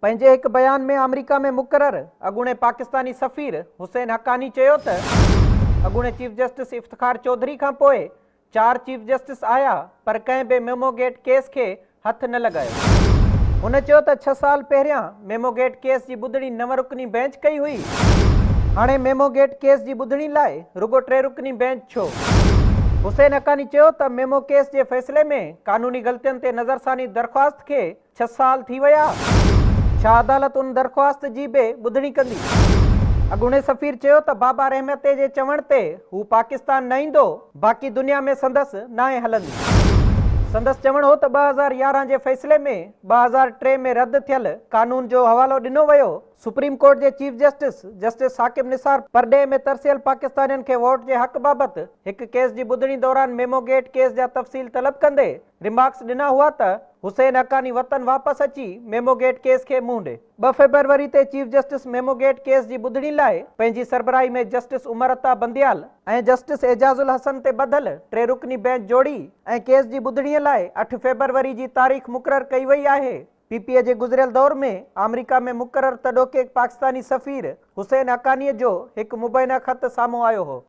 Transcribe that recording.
पंहिंजे हिकु बयान में अमेरिका में मुक़रर अॻूणे पाकिस्तानी सफ़ीर हुसैन हक़ानी चयो त अॻूणे चीफ जस्टिस इफ्तिखार चौधरी खां पोइ 4 चीफ जस्टिस आया पर कंहिं बि मेमोगेट केस खे हथ न लॻायो। हुन चयो त 6 साल पहिरियां मेमोगेट केस जी ॿुधणी 9 रुकनी बेंच कई हुई। हाणे मेमोगेट केस जी ॿुधणी लाइ रुगो 3 रुकनी बेंच छो? हुसैन हक़ानी चयो त मेमो केस जे फ़ैसिले में कानूनी ग़लतियुनि ते नज़रसानी दरख़्वास्त खे 6 साल थी विया। छा अदालत उन दरख़्वास्त जी बि ॿुधणी कंदी? अॻूणे सफ़ीर चयो त बाबा रहमत जे चवण ते हू पाकिस्तान न ईंदो, बाक़ी दुनिया में संदसि नाहे हलंदी। संदसि चवण हो त 2011 जे फ़ैसिले में 2003 में रद्द थियल कानून जो हवालो ॾिनो वियो। सुप्रीम कोर्ट जे चीफ जस्टिस हाकिम निसार परॾे में तरसियल पाकिस्तानियुनि खे वोट जे हक़ बाबति हिकु केस जी ॿुधणी दौरान मेमोगेट केस जा तफ़सील तलब कंदे रिमार्क्स ॾिना हुआ त हुसैन हक़ानी वतन वापसि अची मेमोगेट केस खे मुंहुं ॾे। 2 फरवरी ते चीफ जस्टिस मेमोगेट केस जी ॿुधणी लाइ पंहिंजी सरबराही में जस्टिस उमर अता बंदियाल ऐं जस्टिस एजाज़ुल हसन ते ॿधल 3 रुकनी बेंच जोड़ी ऐं केस जी ॿुधणीअ लाइ 8 फरवरी जी तारीख़ मुक़ररु कई वई आहे। पीपीए जे गुज़िरियल दौर में अमेरिका में मुक़ररु तॾोके पाकिस्तानी सफ़ीर हुसैन हक़ानीअ जो हिकु मुबैना ख़त साम्हूं आयो हो।